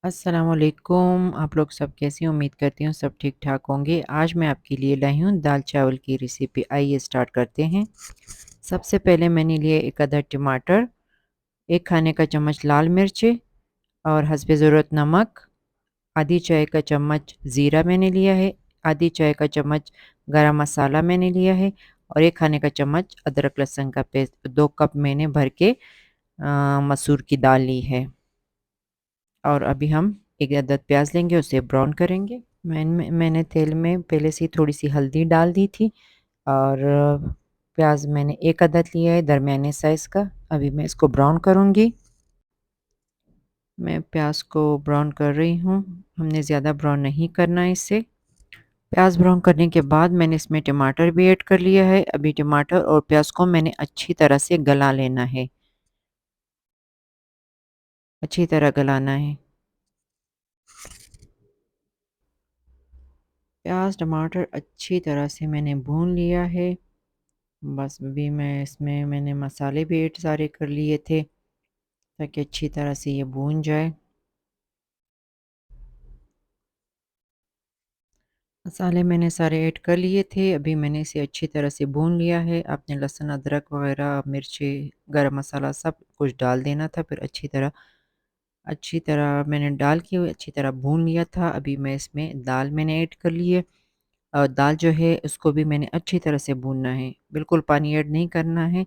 अस्सलामुअलैकुम। आप लोग सब कैसे हैं? उम्मीद करती हूँ सब ठीक ठाक होंगे। आज मैं आपके लिए लाई हूँ दाल चावल की रेसिपी। आइए स्टार्ट करते हैं। सबसे पहले मैंने लिए एक अदर टमाटर, एक खाने का चम्मच लाल मिर्च और हस्बे ज़रूरत नमक, आधी चाय का चम्मच ज़ीरा मैंने लिया है, आधी चाय का चम्मच गरम मसाला मैंने लिया है और एक खाने का चम्मच अदरक लहसुन का पेस्ट। 2 कप मैंने भर के मसूर की दाल ली है। और अभी हम एक अदद प्याज लेंगे, उसे ब्राउन करेंगे। मैंने तेल में पहले से ही थोड़ी सी हल्दी डाल दी थी और प्याज मैंने एक अदद लिया है दरमियाने साइज़ का। अभी मैं इसको ब्राउन करूँगी। मैं प्याज को ब्राउन कर रही हूँ। हमने ज़्यादा ब्राउन नहीं करना है इसे। प्याज ब्राउन करने के बाद मैंने इसमें टमाटर भी ऐड कर लिया है। अभी टमाटर और प्याज को मैंने अच्छी तरह से गला लेना है, अच्छी तरह गलाना है। प्याज टमाटर अच्छी तरह से मैंने भून लिया है। बस अभी मैंने मसाले भी ऐड सारे कर लिए थे ताकि अच्छी तरह से ये भून जाए। मसाले मैंने सारे ऐड कर लिए थे। अभी मैंने इसे अच्छी तरह से भून लिया है। आपने लहसुन अदरक वगैरह मिर्ची गरम मसाला सब कुछ डाल देना था। फिर अच्छी तरह मैंने डाल के अच्छी तरह भून लिया था। अभी मैं इसमें दाल मैंने ऐड कर ली है और दाल जो है उसको भी मैंने अच्छी तरह से भूनना है, बिल्कुल पानी ऐड नहीं करना है।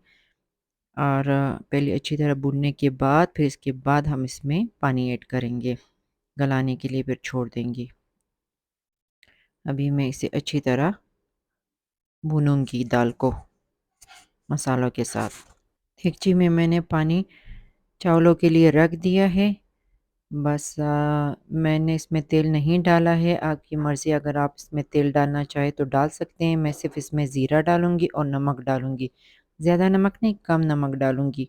और पहले अच्छी तरह भूनने के बाद फिर इसके बाद हम इसमें पानी ऐड करेंगे, गलाने के लिए फिर छोड़ देंगे। अभी मैं इसे अच्छी तरह भूनूंगी दाल को मसालों के साथ। देगची में मैंने पानी चावलों के लिए रख दिया है। बस मैंने इसमें तेल नहीं डाला है। आपकी मर्ज़ी, अगर आप इसमें तेल डालना चाहें तो डाल सकते हैं। मैं सिर्फ इसमें ज़ीरा डालूंगी और नमक डालूंगी। ज़्यादा नमक नहीं, कम नमक डालूंगी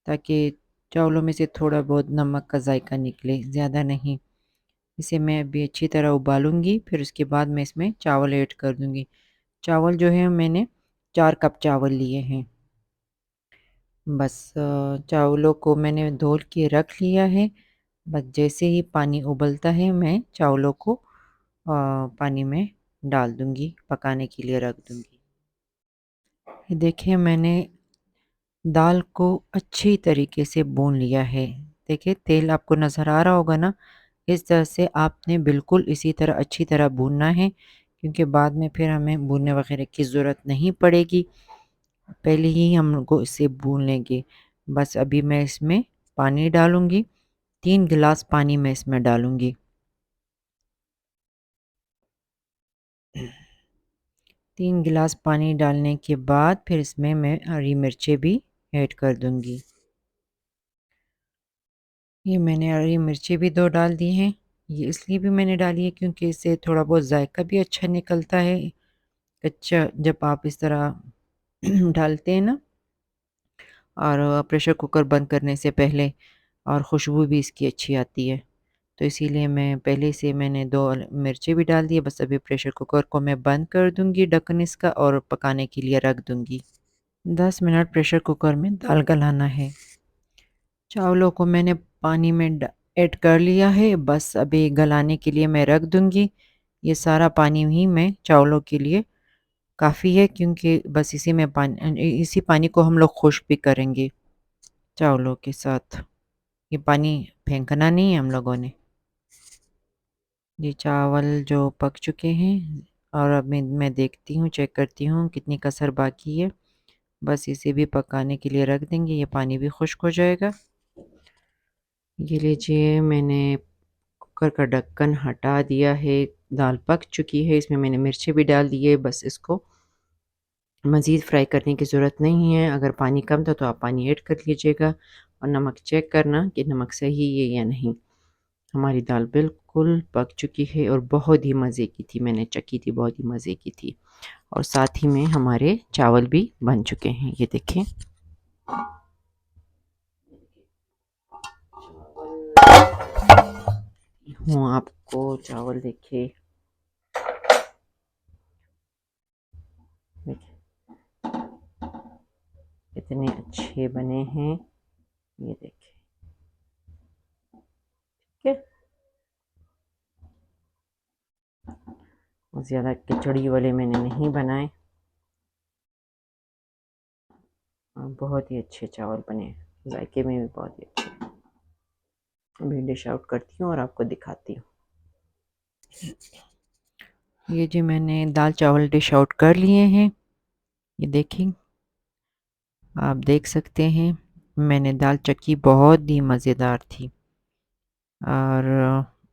ताकि चावलों में से थोड़ा बहुत नमक का जायका निकले, ज़्यादा नहीं। इसे मैं अभी अच्छी तरह उबालूंगी, फिर उसके बाद मैं इसमें चावल ऐड कर दूंगी। चावल जो है मैंने 4 कप चावल लिए हैं। बस चावलों को मैंने धो के रख लिया है। बस जैसे ही पानी उबलता है मैं चावलों को पानी में डाल दूंगी, पकाने के लिए रख दूंगी। ये देखिए मैंने दाल को अच्छी तरीके से भून लिया है। देखिए तेल आपको नज़र आ रहा होगा ना। इस तरह से आपने बिल्कुल इसी तरह अच्छी तरह भूनना है, क्योंकि बाद में फिर हमें भूनने वगैरह की ज़रूरत नहीं पड़ेगी। पहले ही हम लोग इसे भून लेंगे। बस अभी मैं इसमें पानी डालूंगी। 3 गिलास पानी मैं इसमें डालूंगी। 3 गिलास पानी डालने के बाद फिर इसमें मैं हरी मिर्चें भी ऐड कर दूंगी। ये मैंने हरी मिर्ची भी 2 डाल दी हैं। ये इसलिए भी मैंने डाली है क्योंकि इससे थोड़ा बहुत जायका भी अच्छा निकलता है। कच्चा जब आप इस तरह डालते हैं ना, और प्रेशर कुकर बंद करने से पहले, और खुशबू भी इसकी अच्छी आती है। तो इसीलिए मैं पहले से मैंने 2 मिर्ची भी डाल दी है। बस अभी प्रेशर कुकर को मैं बंद कर दूंगी ढक्कन इसका और पकाने के लिए रख दूंगी। 10 मिनट प्रेशर कुकर में दाल गलाना है। चावलों को मैंने पानी में ऐड कर लिया है। बस अभी गलाने के लिए मैं रख दूंगी। ये सारा पानी ही मैं चावलों के लिए काफ़ी है, क्योंकि बस इसी पानी को हम लोग खुश्क भी करेंगे चावलों के साथ। ये पानी फेंकना नहीं है हम लोगों ने। ये चावल जो पक चुके हैं और अब मैं देखती हूँ, चेक करती हूँ कितनी कसर बाकी है। बस इसे भी पकाने के लिए रख देंगे, ये पानी भी खुश्क हो जाएगा। ये लीजिए मैंने कुकर का ढक्कन हटा दिया है। दाल पक चुकी है, इसमें मैंने मिर्ची भी डाल दी है। बस इसको मज़ीद फ्राई करने की ज़रूरत नहीं है। अगर पानी कम था तो आप पानी ऐड कर लीजिएगा और नमक चेक करना कि नमक सही है या नहीं। हमारी दाल बिल्कुल पक चुकी है और बहुत ही मज़े की थी, मैंने चखी थी, बहुत ही मज़े की थी। और साथ ही में हमारे चावल भी बन चुके हैं, ये देखें। हूँ आपको चावल देखिए, देखिए कितने अच्छे बने हैं, ये देखिए। ठीक है, ज़्यादा खिचड़ी वाले मैंने नहीं बनाए। बहुत ही अच्छे चावल बने, जायके में भी बहुत ही अच्छे। अभी डिश आउट करती हूँ और आपको दिखाती हूँ। ये जी मैंने दाल चावल डिश आउट कर लिए हैं। ये देखिए, आप देख सकते हैं मैंने दाल चक्की बहुत ही मज़ेदार थी। और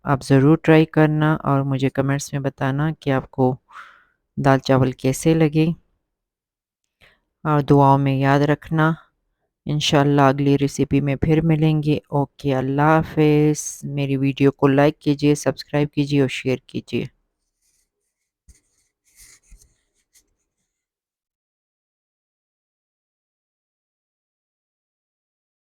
आप ज़रूर ट्राई करना और मुझे कमेंट्स में बताना कि आपको दाल चावल कैसे लगे, और दुआओं में याद रखना। इंशाल्लाह अगली रेसिपी में फिर मिलेंगे। ओके, अल्लाह हाफ़िज़। मेरी वीडियो को लाइक कीजिए, सब्सक्राइब कीजिए और शेयर कीजिए।